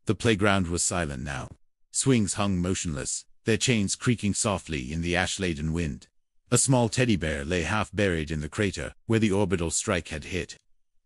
The playground was silent now. Swings hung motionless, their chains creaking softly in the ash-laden wind. A small teddy bear lay half buried in the crater where the orbital strike had hit.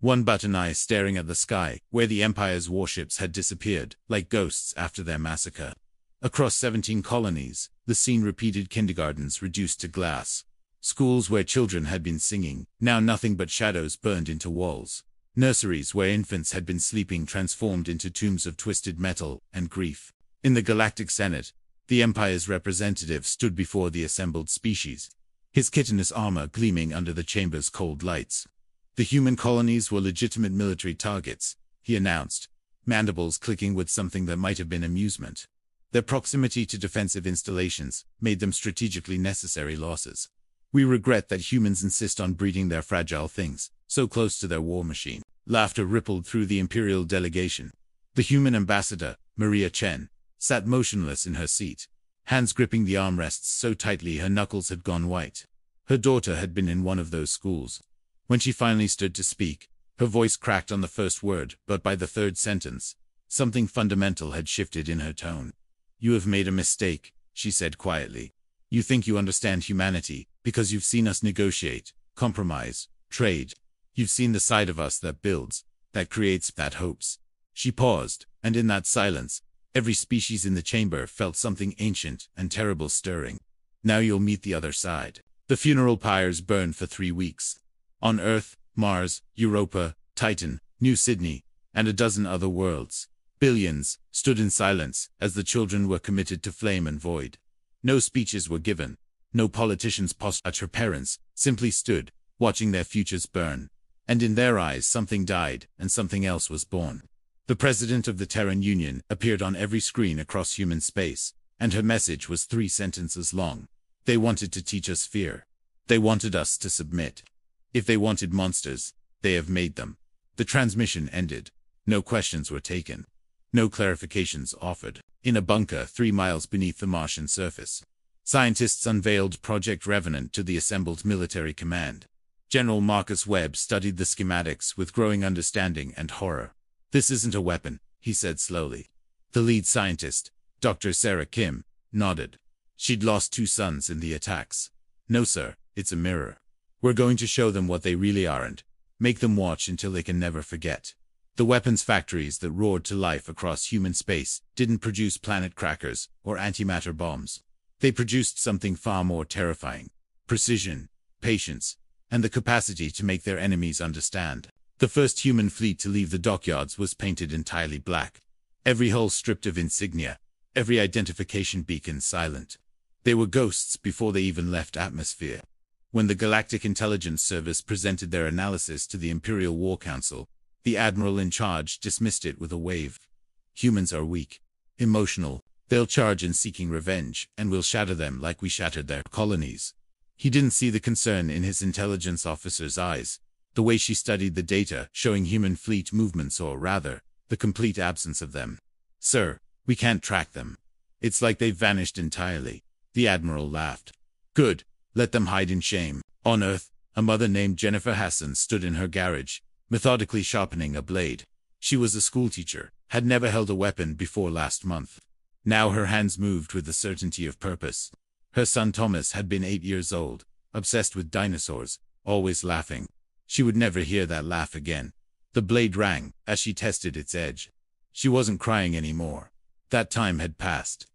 One button eye staring at the sky where the Empire's warships had disappeared, like ghosts after their massacre. Across 17 colonies, the scene repeated: kindergartens reduced to glass. Schools where children had been singing, now nothing but shadows burned into walls. Nurseries where infants had been sleeping transformed into tombs of twisted metal and grief. In the Galactic Senate, the Empire's representative stood before the assembled species, his chitinous armor gleaming under the chamber's cold lights. The human colonies were legitimate military targets, he announced, mandibles clicking with something that might have been amusement. Their proximity to defensive installations made them strategically necessary losses. We regret that humans insist on breeding their fragile things so close to their war machine. Laughter rippled through the imperial delegation. The human ambassador, Maria Chen, sat motionless in her seat, hands gripping the armrests so tightly her knuckles had gone white. Her daughter had been in one of those schools. When she finally stood to speak, her voice cracked on the first word, but by the third sentence, something fundamental had shifted in her tone. "You have made a mistake," she said quietly. "You think you understand humanity because you've seen us negotiate, compromise, trade. You've seen the side of us that builds, that creates, that hopes." She paused, and in that silence, every species in the chamber felt something ancient and terrible stirring. "Now you'll meet the other side." The funeral pyres burned for 3 weeks. On Earth, Mars, Europa, Titan, New Sydney, and a dozen other worlds, billions stood in silence as the children were committed to flame and void. No speeches were given. No politicians paused at her parents, simply stood, watching their futures burn. And in their eyes something died, and something else was born. The president of the Terran Union appeared on every screen across human space, and her message was 3 sentences long. They wanted to teach us fear. They wanted us to submit. If they wanted monsters, they have made them. The transmission ended. No questions were taken. No clarifications offered. In a bunker 3 miles beneath the Martian surface, scientists unveiled Project Revenant to the assembled military command. General Marcus Webb studied the schematics with growing understanding and horror. "This isn't a weapon," he said slowly. The lead scientist, Dr. Sarah Kim, nodded. She'd lost 2 sons in the attacks. "No, sir, it's a mirror. We're going to show them what they really aren't. Make them watch until they can never forget." The weapons factories that roared to life across human space didn't produce planet crackers or antimatter bombs. They produced something far more terrifying: precision, patience, and the capacity to make their enemies understand. The first human fleet to leave the dockyards was painted entirely black. Every hull stripped of insignia, every identification beacon silent. They were ghosts before they even left atmosphere. When the Galactic Intelligence Service presented their analysis to the Imperial War Council, the admiral in charge dismissed it with a wave. "Humans are weak, emotional. They'll charge in seeking revenge, and we'll shatter them like we shattered their colonies." He didn't see the concern in his intelligence officer's eyes, the way she studied the data showing human fleet movements, or rather, the complete absence of them. "Sir, we can't track them. It's like they've vanished entirely." The admiral laughed. "Good, let them hide in shame." On Earth, a mother named Jennifer Hassan stood in her garage, methodically sharpening a blade. She was a schoolteacher, had never held a weapon before last month. Now her hands moved with the certainty of purpose. Her son Thomas had been 8 years old, obsessed with dinosaurs, always laughing. She would never hear that laugh again. The blade rang as she tested its edge. She wasn't crying anymore. That time had passed.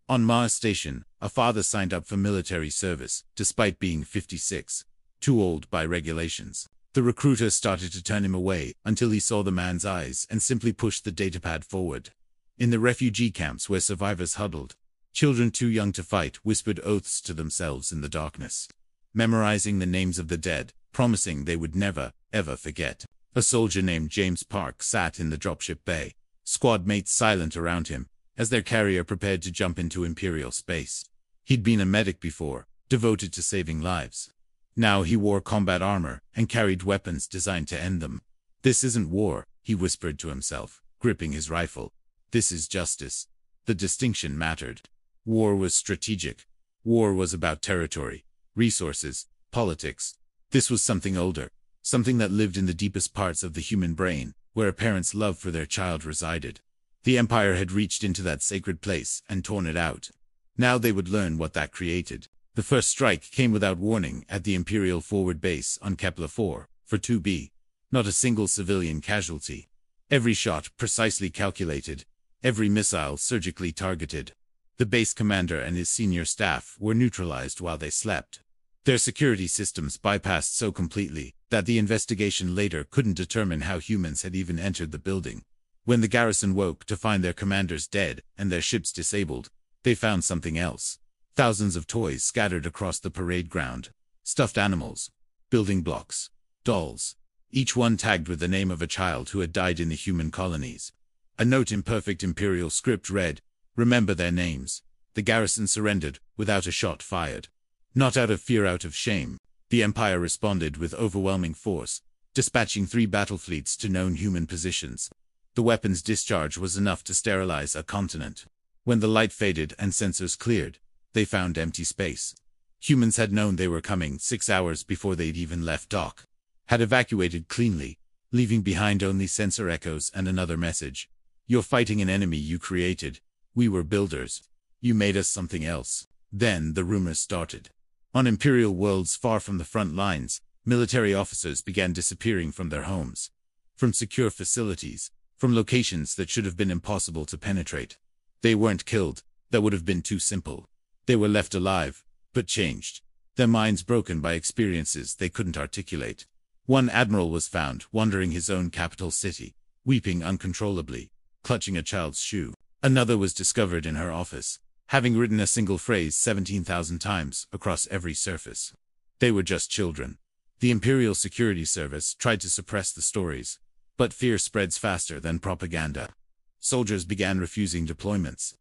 On Mars Station, a father signed up for military service, despite being 56, too old by regulations. The recruiter started to turn him away until he saw the man's eyes and simply pushed the datapad forward. In the refugee camps where survivors huddled, children too young to fight whispered oaths to themselves in the darkness, memorizing the names of the dead, promising they would never, ever forget. A soldier named James Park sat in the dropship bay, squad mates silent around him, as their carrier prepared to jump into Imperial space. He'd been a medic before, devoted to saving lives. Now he wore combat armor and carried weapons designed to end them. "This isn't war," he whispered to himself, gripping his rifle. "This is justice." The distinction mattered. War was strategic. War was about territory, resources, politics. This was something older, something that lived in the deepest parts of the human brain, where a parent's love for their child resided. The Empire had reached into that sacred place and torn it out. Now they would learn what that created. The first strike came without warning at the Imperial forward base on Kepler 4, for 2B. Not a single civilian casualty. Every shot precisely calculated, every missile surgically targeted. The base commander and his senior staff were neutralized while they slept. Their security systems bypassed so completely that the investigation later couldn't determine how humans had even entered the building. When the garrison woke to find their commanders dead and their ships disabled, they found something else. Thousands of toys scattered across the parade ground. Stuffed animals, building blocks, dolls, each one tagged with the name of a child who had died in the human colonies. A note in perfect Imperial script read, "Remember their names." The garrison surrendered without a shot fired. Not out of fear, out of shame. The Empire responded with overwhelming force, dispatching 3 battle fleets to known human positions. The weapon's discharge was enough to sterilize a continent. When the light faded and sensors cleared, they found empty space. Humans had known they were coming 6 hours before they'd even left dock. Had evacuated cleanly, leaving behind only sensor echoes and another message. "You're fighting an enemy you created. We were builders. You made us something else." Then the rumors started. On Imperial worlds far from the front lines, military officers began disappearing from their homes. From secure facilities, from locations that should have been impossible to penetrate. They weren't killed. That would have been too simple. They were left alive, but changed. Their minds broken by experiences they couldn't articulate. One admiral was found wandering his own capital city, weeping uncontrollably, clutching a child's shoe. Another was discovered in her office, having written a single phrase 17,000 times across every surface. They were just children. The Imperial Security Service tried to suppress the stories, but fear spreads faster than propaganda. Soldiers began refusing deployments.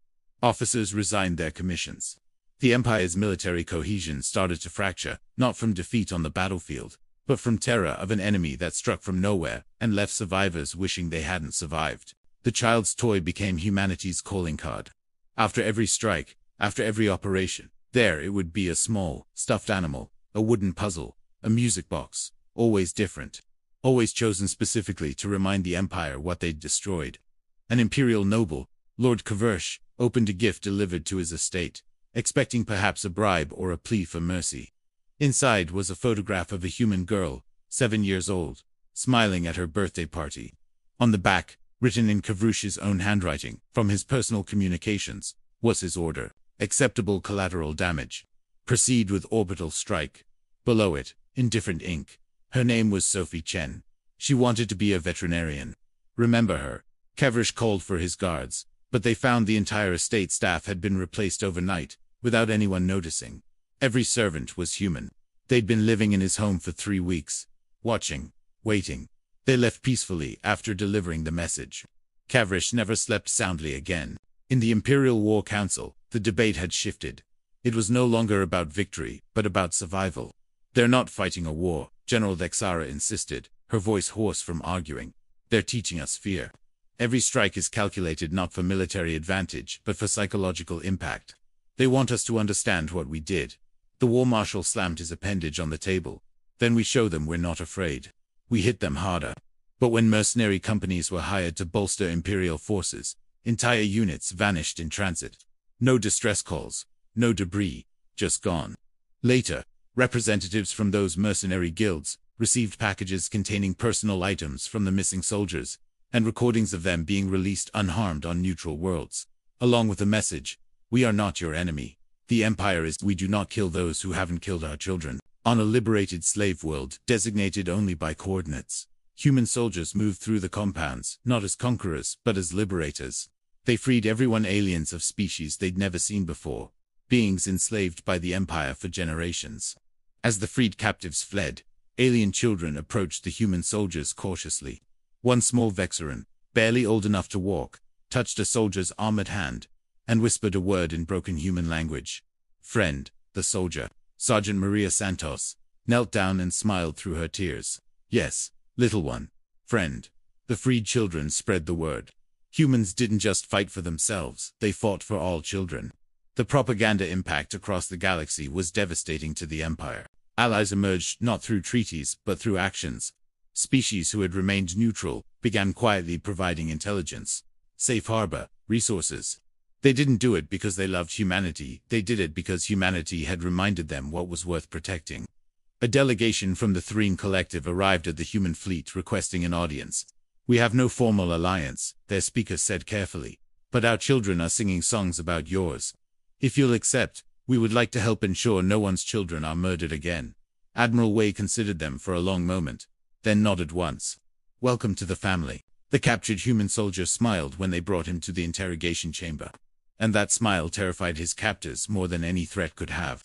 Officers resigned their commissions. The Empire's military cohesion started to fracture, not from defeat on the battlefield, but from terror of an enemy that struck from nowhere and left survivors wishing they hadn't survived. The child's toy became humanity's calling card. After every strike, after every operation, there it would be a small, stuffed animal, a wooden puzzle, a music box, always different, always chosen specifically to remind the Empire what they'd destroyed. An Imperial noble, Lord Kaversh, opened a gift delivered to his estate, expecting perhaps a bribe or a plea for mercy. Inside was a photograph of a human girl, 7 years old, smiling at her birthday party. On the back, written in Kavrish's own handwriting, from his personal communications, was his order: acceptable collateral damage. Proceed with orbital strike. Below it, in different ink, her name was Sophie Chen. She wanted to be a veterinarian. Remember her? Kavrish called for his guards, but they found the entire estate staff had been replaced overnight, without anyone noticing. Every servant was human. They'd been living in his home for 3 weeks, watching, waiting. They left peacefully after delivering the message. Kavrish never slept soundly again. In the Imperial War Council, the debate had shifted. It was no longer about victory, but about survival. "They're not fighting a war," General Dexara insisted, her voice hoarse from arguing. "They're teaching us fear. Every strike is calculated not for military advantage, but for psychological impact. They want us to understand what we did." The War Marshal slammed his appendage on the table. "Then we show them we're not afraid. We hit them harder." But when mercenary companies were hired to bolster Imperial forces, entire units vanished in transit. No distress calls, no debris, just gone. Later, representatives from those mercenary guilds received packages containing personal items from the missing soldiers, and recordings of them being released unharmed on neutral worlds, along with a message: "We are not your enemy. The Empire is. We do not kill those who haven't killed our children." On a liberated slave world, designated only by coordinates, human soldiers moved through the compounds, not as conquerors, but as liberators. They freed everyone, aliens of species they'd never seen before, beings enslaved by the Empire for generations. As the freed captives fled, alien children approached the human soldiers cautiously. One small Vexaran, barely old enough to walk, touched a soldier's armored hand, and whispered a word in broken human language. "Friend." The soldier, Sergeant Maria Santos, knelt down and smiled through her tears. "Yes, little one. Friend." The freed children spread the word. Humans didn't just fight for themselves, they fought for all children. The propaganda impact across the galaxy was devastating to the Empire. Allies emerged not through treaties, but through actions. Species who had remained neutral began quietly providing intelligence. safe harbor, resources. They didn't do it because they loved humanity, they did it because humanity had reminded them what was worth protecting. A delegation from the Threne Collective arrived at the human fleet requesting an audience. "We have no formal alliance," their speaker said carefully, "but our children are singing songs about yours. If you'll accept, we would like to help ensure no one's children are murdered again." Admiral Wei considered them for a long moment, then nodded once. "Welcome to the family." The captured human soldier smiled when they brought him to the interrogation chamber. And that smile terrified his captors more than any threat could have.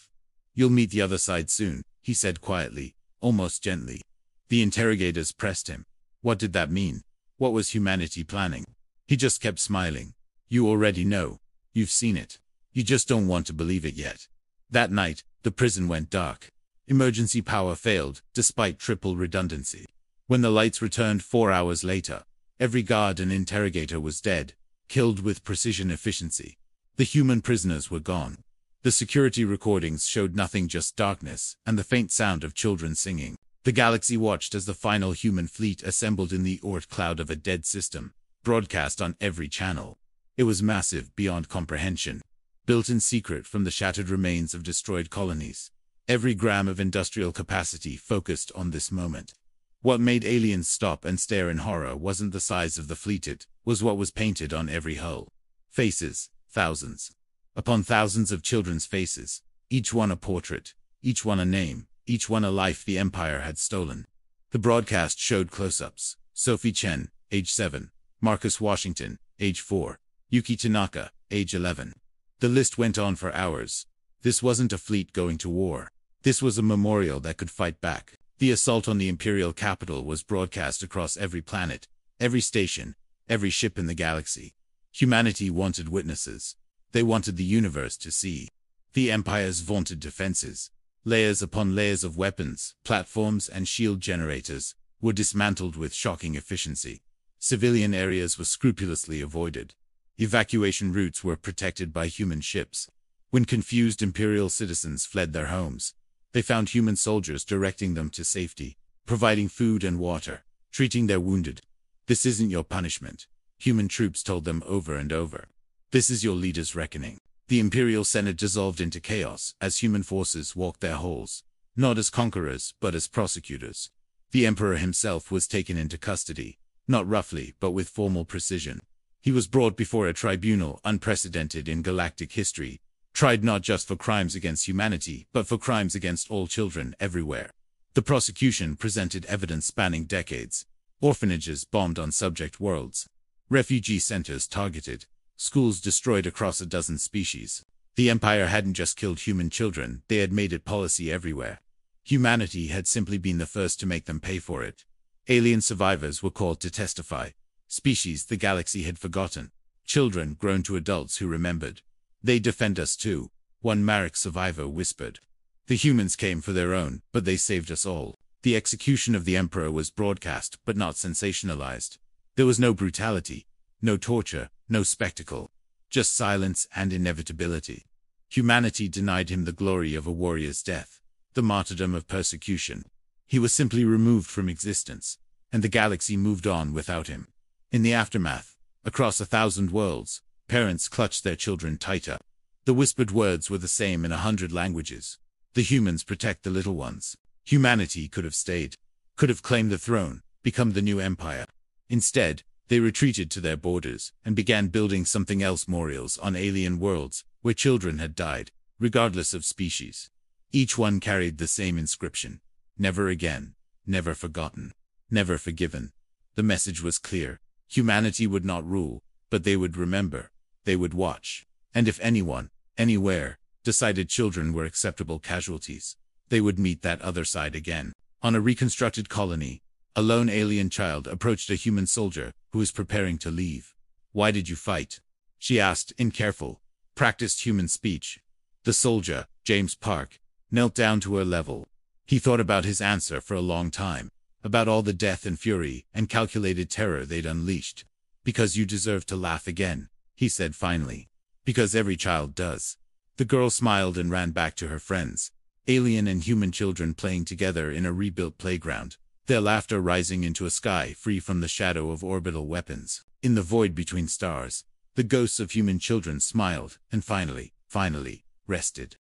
"You'll meet the other side soon," he said quietly, almost gently. The interrogators pressed him. What did that mean? What was humanity planning? He just kept smiling. "You already know. You've seen it. You just don't want to believe it yet." That night, the prison went dark. Emergency power failed, despite triple redundancy. When the lights returned 4 hours later, every guard and interrogator was dead, killed with precision efficiency. The human prisoners were gone. The security recordings showed nothing, just darkness, and the faint sound of children singing. The galaxy watched as the final human fleet assembled in the oort cloud of a dead system, broadcast on every channel. It was massive beyond comprehension, built in secret from the shattered remains of destroyed colonies. Every gram of industrial capacity focused on this moment. What made aliens stop and stare in horror wasn't the size of the fleet, it was what was painted on every hull. Faces, thousands upon thousands of children's faces, each one a portrait, each one a name, each one a life the Empire had stolen. The broadcast showed close-ups: Sophie Chen, age 7, Marcus Washington, age 4, Yuki Tanaka, age 11. The list went on for hours. This wasn't a fleet going to war. This was a memorial that could fight back. The assault on the imperial capital was broadcast across every planet, every station, every ship in the galaxy. Humanity wanted witnesses. They wanted the universe to see. The Empire's vaunted defenses, layers upon layers of weapons, platforms, and shield generators, were dismantled with shocking efficiency. Civilian areas were scrupulously avoided. Evacuation routes were protected by human ships. When confused imperial citizens fled their homes, they found human soldiers directing them to safety, providing food and water, treating their wounded. "This isn't your punishment," human troops told them over and over. "This is your leader's reckoning." The Imperial Senate dissolved into chaos as human forces walked their halls, not as conquerors but as prosecutors. The Emperor himself was taken into custody, not roughly but with formal precision. He was brought before a tribunal unprecedented in galactic history, tried not just for crimes against humanity but for crimes against all children everywhere. The prosecution presented evidence spanning decades: orphanages bombed on subject worlds, refugee centers targeted, schools destroyed across a dozen species. The Empire hadn't just killed human children, they had made it policy everywhere. Humanity had simply been the first to make them pay for it. Alien survivors were called to testify. Species the galaxy had forgotten. Children grown to adults who remembered. "They defend us too," one Marek survivor whispered. "The humans came for their own, but they saved us all." The execution of the Emperor was broadcast, but not sensationalized. There was no brutality, no torture, no spectacle, just silence and inevitability. Humanity denied him the glory of a warrior's death, the martyrdom of persecution. He was simply removed from existence, and the galaxy moved on without him. In the aftermath, across 1,000 worlds, parents clutched their children tighter. The whispered words were the same in 100 languages. "The humans protect the little ones." Humanity could have stayed, could have claimed the throne, become the new empire. Instead, they retreated to their borders and began building something else: memorials on alien worlds where children had died, regardless of species. Each one carried the same inscription: never again, never forgotten, never forgiven. The message was clear: humanity would not rule, but they would remember, they would watch. And if anyone, anywhere, decided children were acceptable casualties, they would meet that other side again. On a reconstructed colony, a lone alien child approached a human soldier who was preparing to leave. "Why did you fight?" she asked in careful, practiced human speech. The soldier, James Park, knelt down to her level. He thought about his answer for a long time, about all the death and fury and calculated terror they'd unleashed. "Because you deserve to laugh again," he said finally. "Because every child does." The girl smiled and ran back to her friends, alien and human children playing together in a rebuilt playground, their laughter rising into a sky free from the shadow of orbital weapons. In the void between stars, the ghosts of human children smiled and finally rested.